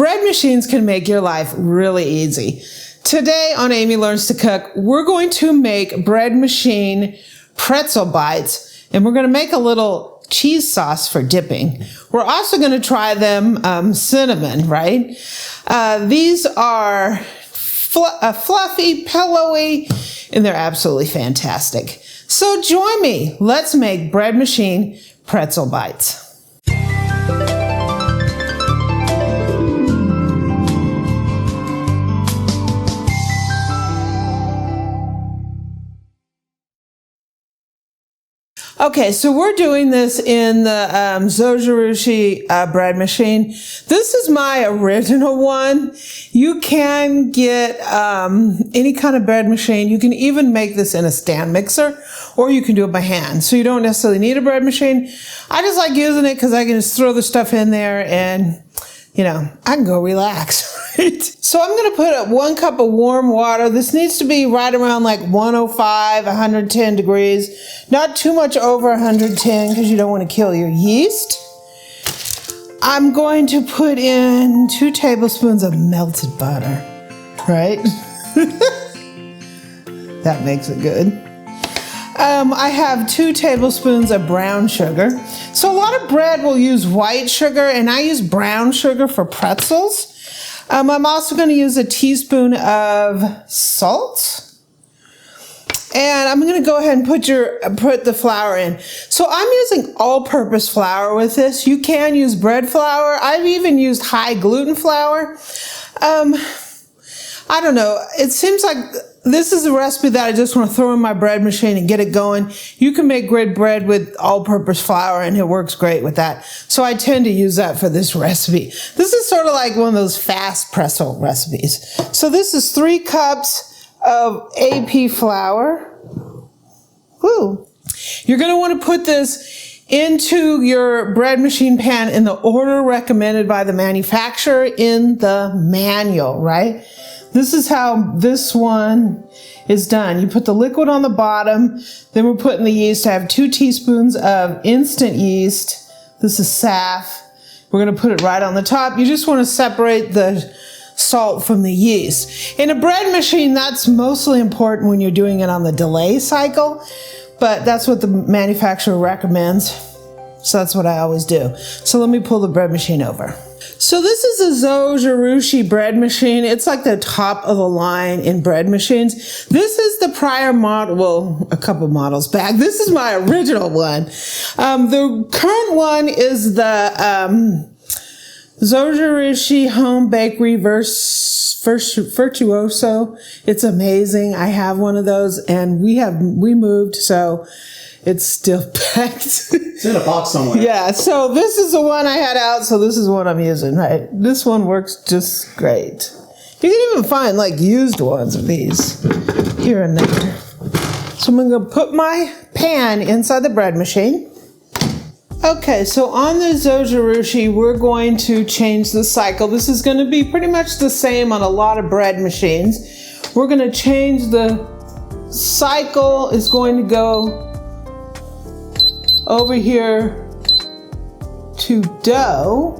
Bread machines can make your life really easy. Today on Amy Learns to Cook, we're going to make bread machine pretzel bites, and we're going to make a little cheese sauce for dipping. We're also going to try them cinnamon, right? These are fluffy, pillowy, and they're absolutely fantastic. So join me. Let's make bread machine pretzel bites. Okay, so we're doing this in the Zojirushi bread machine. This is my original one. You can get any kind of bread machine. You can even make this in a stand mixer, or you can do it by hand. So you don't necessarily need a bread machine. I just like using it because I can just throw the stuff in there and, you know, I can go relax. Right? So I'm going to put 1 cup of warm water. This needs to be right around like 105, 110 degrees. Not too much over 110 because you don't want to kill your yeast. I'm going to put in 2 tablespoons of melted butter, right? That makes it good. I have 2 tablespoons of brown sugar. So a lot of bread will use white sugar, and I use brown sugar for pretzels. I'm also going to use a teaspoon of salt. And I'm going to go ahead and put the flour in. So I'm using all-purpose flour with this. You can use bread flour. I've even used high gluten flour. I don't know. It seems like this is a recipe that I just want to throw in my bread machine and get it going. You can make good bread with all-purpose flour, and it works great with that. So I tend to use that for this recipe. This is sort of like one of those fast pretzel recipes. So this is 3 cups of AP flour. Woo. You're going to want to put this into your bread machine pan in the order recommended by the manufacturer in the manual, right? This is how this one is done. You put the liquid on the bottom, then we're putting the yeast. I have 2 teaspoons of instant yeast. This is Saf. We're going to put it right on the top. You just want to separate the salt from the yeast. In a bread machine, that's mostly important when you're doing it on the delay cycle, but that's what the manufacturer recommends. So that's what I always do. So let me pull the bread machine over. So this is a Zojirushi bread machine. It's like the top of the line in bread machines. This is the prior model, well, a couple models back. This is my original one. The current one is the Zojirushi Home Bakery Virtuoso. It's amazing. I have one of those, and we moved, so it's still packed. It's in a box somewhere. Yeah, so this is the one I had out, so this is what I'm using, right? This one works just great. You can even find like used ones of these here and there. So I'm going to put my pan inside the bread machine. Okay, so on the Zojirushi, we're going to change the cycle. This is going to be pretty much the same on a lot of bread machines. We're going to change the cycle. Is going to go over here to dough.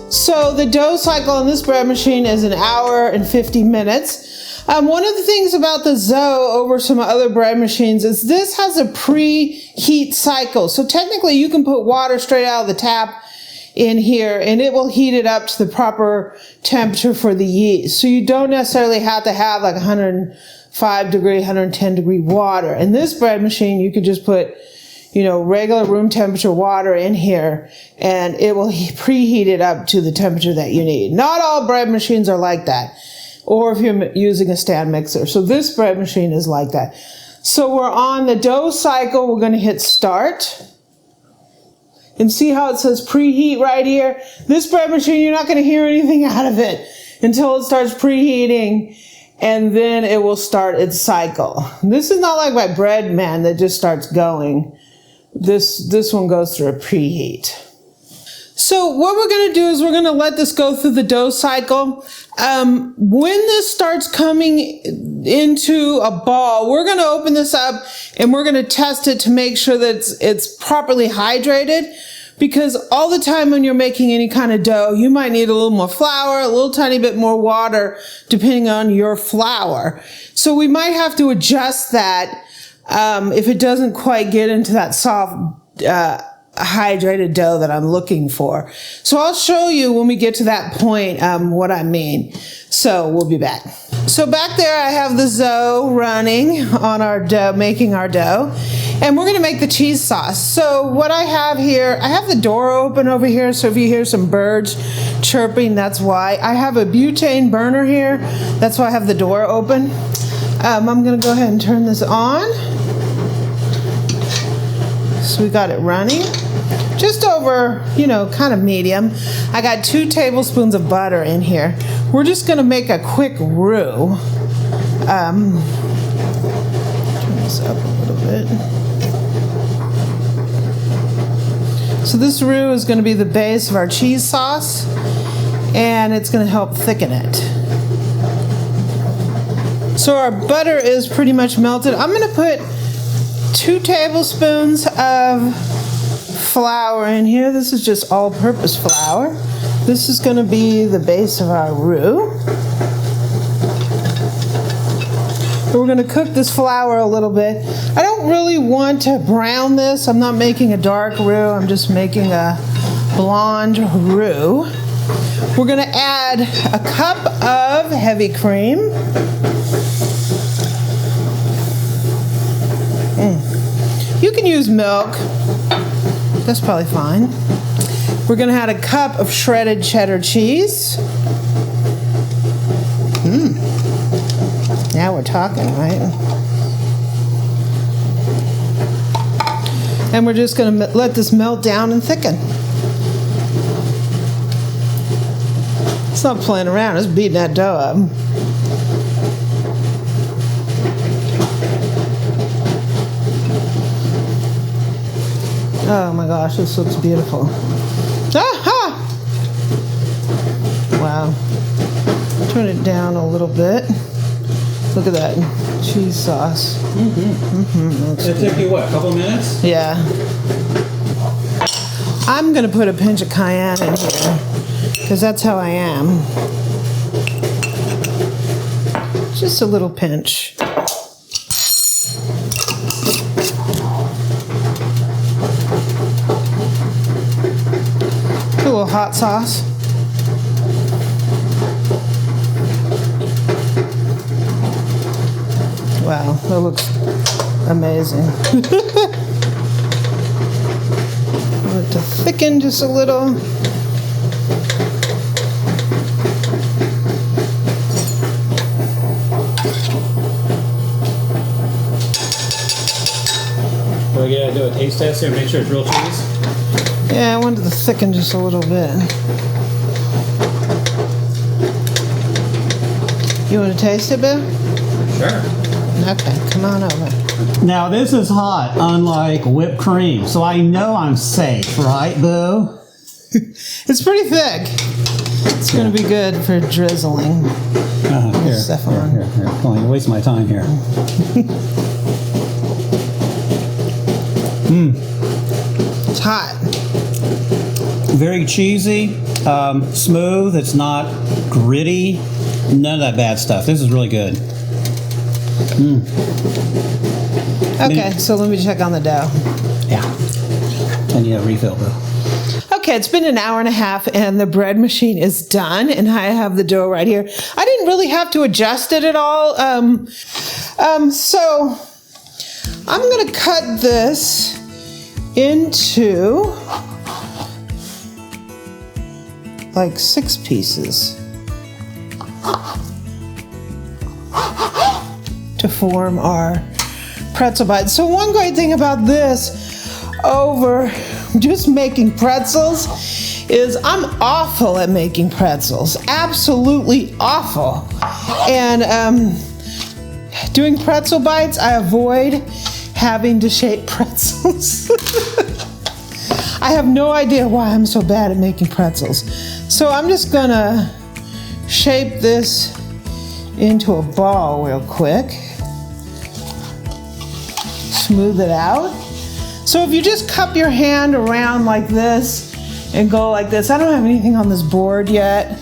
So the dough cycle on this bread machine is 1 hour and 50 minutes. One of the things about the Zo over some other bread machines is this has a preheat cycle. So technically you can put water straight out of the tap in here and it will heat it up to the proper temperature for the yeast. So you don't necessarily have to have like 105 degree, 110 degree water. In this bread machine, you could just put, you know, regular room temperature water in here and it will preheat it up to the temperature that you need. Not all bread machines are like that, or if you're using a stand mixer. So this bread machine is like that. So we're on the dough cycle. We're going to hit start. And see how it says preheat right here? This bread machine, you're not going to hear anything out of it until it starts preheating, and then it will start its cycle. This is not like my bread man that just starts going. This one goes through a preheat. So what we're going to do is we're going to let this go through the dough cycle. When this starts coming into a ball, we're going to open this up and we're going to test it to make sure that it's properly hydrated. Because all the time when you're making any kind of dough, you might need a little more flour, a little tiny bit more water, depending on your flour. So we might have to adjust that if it doesn't quite get into that soft, hydrated dough that I'm looking for. So I'll show you when we get to that point what I mean. So we'll be back. So back there I have the dough running on our dough, making our dough. And we're going to make the cheese sauce. So what I have here, I have the door open over here. So if you hear some birds chirping, that's why. I have a butane burner here. That's why I have the door open. I'm going to go ahead and turn this on. So we got it running. Just over, kind of medium. I got 2 tablespoons of butter in here. We're just going to make a quick roux. Turn this up a little bit. So this roux is going to be the base of our cheese sauce, and it's going to help thicken it. So our butter is pretty much melted. I'm going to put 2 tablespoons of flour in here. This is just all-purpose flour. This is going to be the base of our roux. We're going to cook this flour a little bit. I don't really want to brown this. I'm not making a dark roux. I'm just making a blonde roux. We're going to add a cup of heavy cream. You can use milk. That's probably fine. We're going to add a cup of shredded cheddar cheese. Now we're talking, right? And we're just going to let this melt down and thicken. It's not playing around, it's beating that dough up. Oh my gosh, this looks beautiful. Aha! Wow. Turn it down a little bit. Look at that cheese sauce. It took you what, a couple minutes? Yeah. I'm going to put a pinch of cayenne in here because that's how I am. Just a little pinch. A little hot sauce. Wow, that looks amazing. I want it to thicken just a little. Do I gotta do a taste test here and make sure it's real cheese? Yeah, I wanted to thicken just a little bit. You want to taste it, Bill? Sure. Okay, come on over. Now this is hot, unlike whipped cream, so I know I'm safe, right, Boo? It's pretty thick. It's going to be good for drizzling stuff on. Here. Come on, you waste my time here. It's hot. Very cheesy, smooth. It's not gritty. None of that bad stuff. This is really good. Okay, so let me check on the dough. Yeah. I need a refill, Boo. Okay, it's been an hour and a half and the bread machine is done and I have the dough right here. I didn't really have to adjust it at all. So I'm going to cut this into like 6 pieces to form our pretzel bites. So one great thing about this over just making pretzels is I'm awful at making pretzels. Absolutely awful. And doing pretzel bites, I avoid having to shape pretzels. I have no idea why I'm so bad at making pretzels. So I'm just gonna shape this into a ball real quick. Smooth it out. So if you just cup your hand around like this and go like this, I don't have anything on this board yet.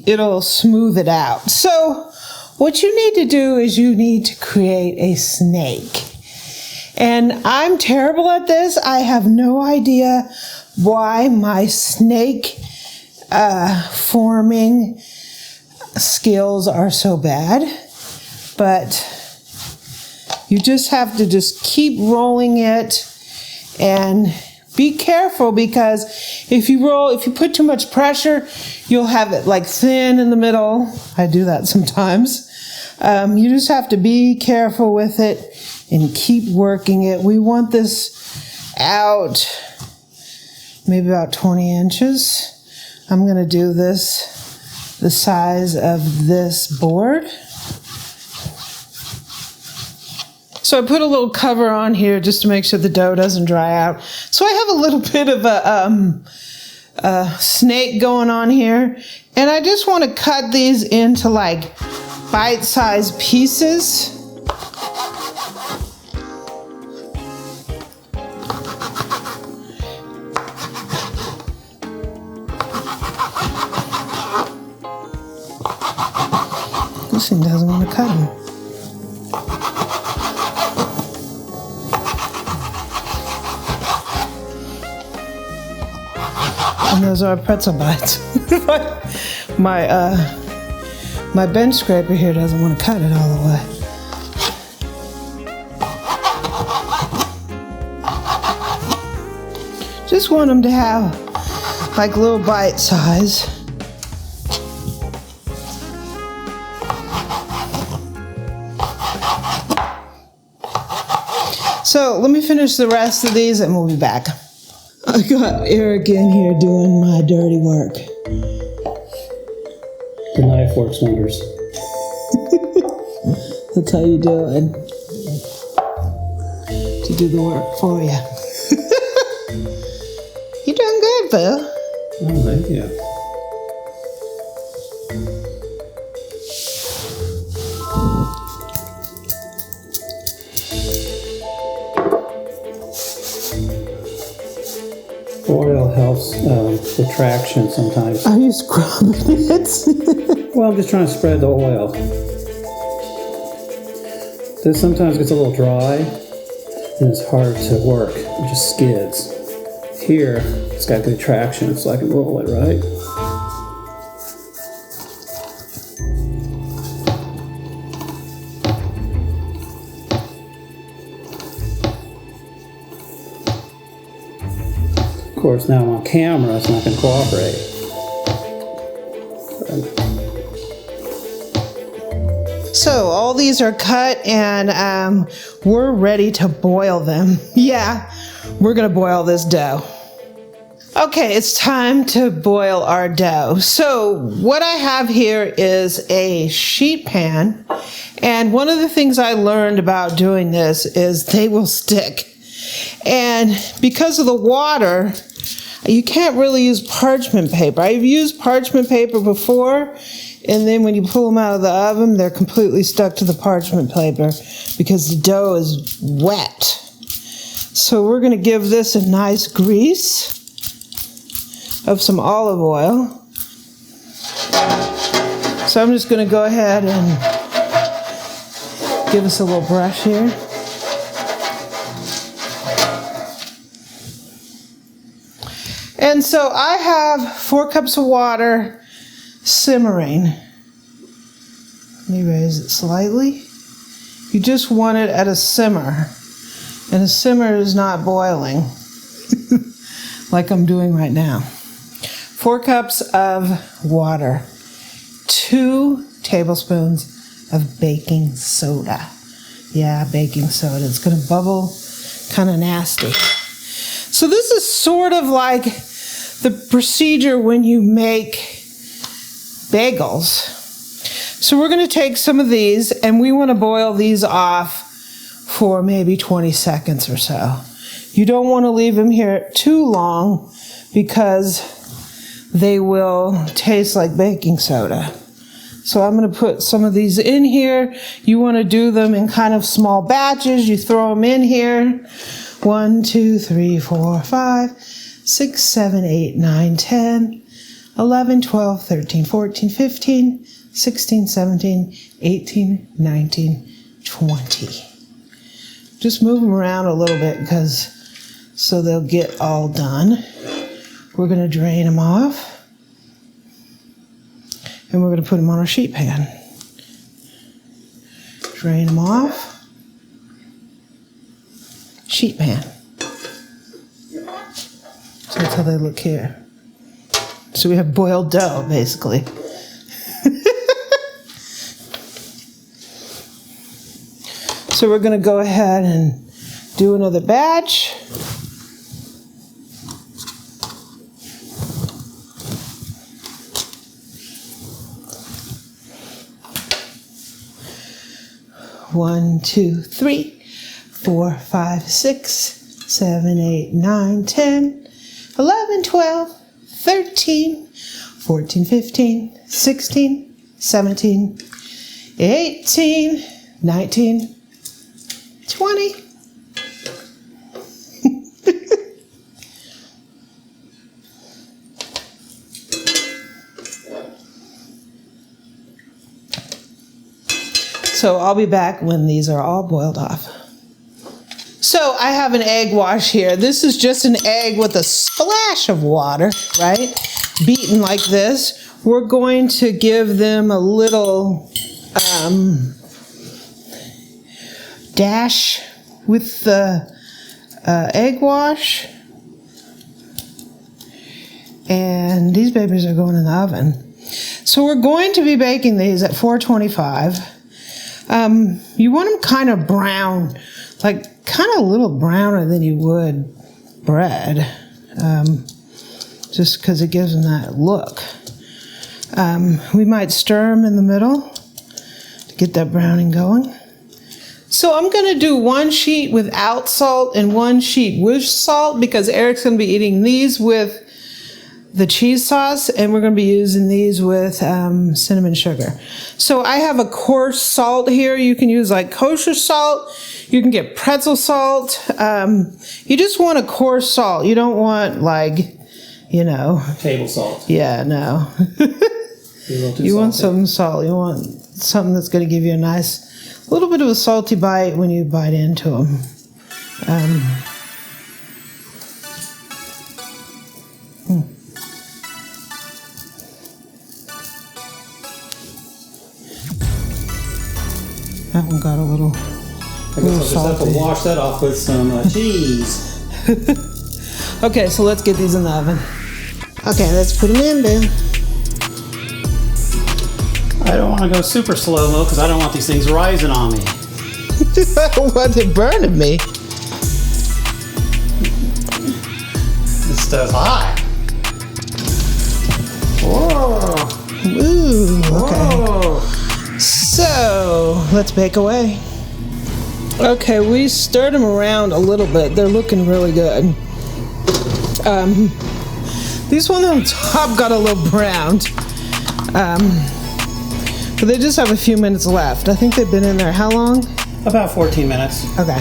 It'll smooth it out. So what you need to do is you need to create a snake. And I'm terrible at this. I have no idea why my snake forming skills are so bad. But you just have to just keep rolling it and be careful, because if you put too much pressure, you'll have it like thin in the middle. I do that sometimes. You just have to be careful with it and keep working it. We want this out maybe about 20 inches. I'm going to do this the size of this board. So I put a little cover on here just to make sure the dough doesn't dry out. So I have a little bit of a snake going on here. And I just want to cut these into like bite-sized pieces. This thing doesn't want to cut them. And those are pretzel bites. My bench scraper here doesn't want to cut it all the way. Just want them to have like little bite size. So let me finish the rest of these and we'll be back. I got Eric in here doing my dirty work. The knife works wonders. That's how you do it. To do the work for you. You're doing good, Bill. Oh, thank you. Oil helps with traction sometimes. Are you scrubbing it? Well, I'm just trying to spread the oil. This sometimes gets a little dry and it's hard to work. It just skids. Here, it's got good traction, so I can roll it, right? Of course, now I'm on camera, it's not going to cooperate. So all these are cut and we're ready to boil them. Yeah, we're going to boil this dough. Okay, it's time to boil our dough. So what I have here is a sheet pan. And one of the things I learned about doing this is they will stick. And because of the water, you can't really use parchment paper. I've used parchment paper before, and then when you pull them out of the oven, they're completely stuck to the parchment paper because the dough is wet. So we're going to give this a nice grease of some olive oil. So I'm just going to go ahead and give us a little brush here. And so I have 4 cups of water simmering. Let me raise it slightly. You just want it at a simmer. And a simmer is not boiling like I'm doing right now. 4 cups of water. 2 tablespoons of baking soda. Yeah, baking soda. It's going to bubble kind of nasty. So this is sort of like the procedure when you make bagels. So we're going to take some of these and we want to boil these off for maybe 20 seconds or so. You don't want to leave them here too long because they will taste like baking soda. So I'm going to put some of these in here. You want to do them in kind of small batches. You throw them in here. 1, 2, 3, 4, 5, 6, 7, 8, 9, 10, 11, 12, 13, 14, 15, 16, 17, 18, 19, 20. Just move them around a little bit so they'll get all done. We're going to drain them off. And we're going to put them on our sheet pan. Drain them off. Sheet pan. So that's how they look here. So we have boiled dough, basically. So we're going to go ahead and do another batch. One, 2, 3, 4, 5, 6, 7, 8, 9, 10, 11, 12, 13, 14, 15, 16, 17, 18, 19, 20. So I'll be back when these are all boiled off. So I have an egg wash here. This is just an egg with a splash of water, right? Beaten like this. We're going to give them a little dash with the egg wash. And these babies are going in the oven. So we're going to be baking these at 425. You want them kind of brown, like kind of a little browner than you would bread, just because it gives them that look. We might stir them in the middle to get that browning going. So I'm going to do one sheet without salt and one sheet with salt because Eric's going to be eating these with the cheese sauce, and we're going to be using these with cinnamon sugar. So I have a coarse salt here. You can use like kosher salt. You can get pretzel salt. You just want a coarse salt. You don't want like, Table salt. Yeah, no. You want some salt. You want something that's going to give you a nice, little bit of a salty bite when you bite into them. That one got a little I guess I'll just have to wash that off with some cheese. Okay, so let's get these in the oven. Okay, let's put them in, Boo. I don't want to go super slow-mo because I don't want these things rising on me. I don't want it burning me. This stuff's hot. Whoa. Ooh, okay. Whoa. So, let's bake away. Okay, we stirred them around a little bit. They're looking really good. These ones on top got a little browned. But they just have a few minutes left. I think they've been in there how long? About 14 minutes. Okay.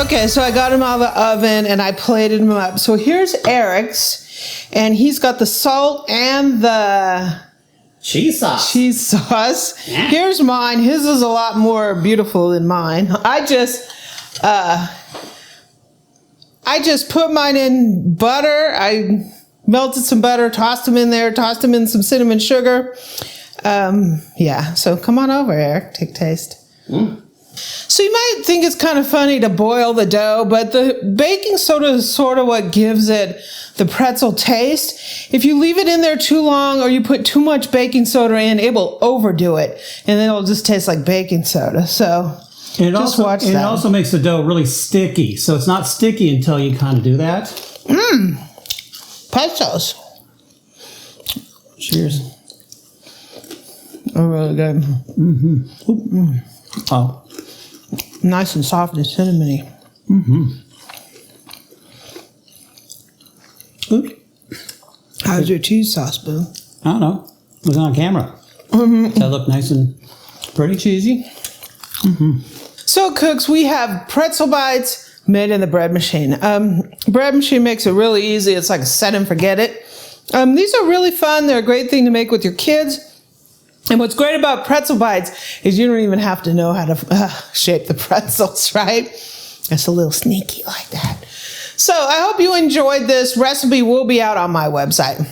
Okay, so I got them out of the oven and I plated them up. So here's Eric's, and he's got the salt and the Cheese sauce. cheese sauce. Yeah. Here's mine. His is a lot more beautiful than mine. I just put mine in butter. I melted some butter, tossed them in there, tossed them in some cinnamon sugar. Yeah, so come on over, Eric. Take a taste. So you might think it's kind of funny to boil the dough, but the baking soda is sort of what gives it the pretzel taste. If you leave it in there too long or you put too much baking soda in, it will overdo it, and then it'll just taste like baking soda. So And just watch that. It also makes the dough really sticky, so it's not sticky until you kind of do that. Pretzels. Cheers. Oh, really good. Oh. Nice and soft and cinnamony. Oops. How's your cheese sauce, Boo? I don't know. It was on camera. Does that look nice and pretty cheesy? So, cooks, we have pretzel bites made in the bread machine. Bread machine makes it really easy. It's like a set and forget it. These are really fun. They're a great thing to make with your kids. And what's great about pretzel bites is you don't even have to know how to shape the pretzels, right? It's a little sneaky like that. So I hope you enjoyed this. Recipe will be out on my website.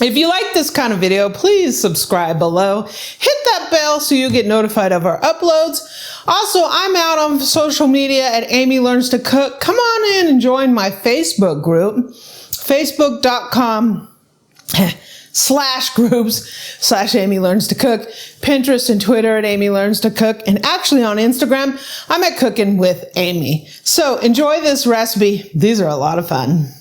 If you like this kind of video, please subscribe below. Hit that bell so you get notified of our uploads. Also, I'm out on social media at Amy Learns to Cook. Come on in and join my Facebook group, facebook.com/groups/Amy Learns to Cook, Pinterest and Twitter at Amy Learns to Cook, and actually on Instagram, I'm at Cooking with Amy. So enjoy this recipe. These are a lot of fun.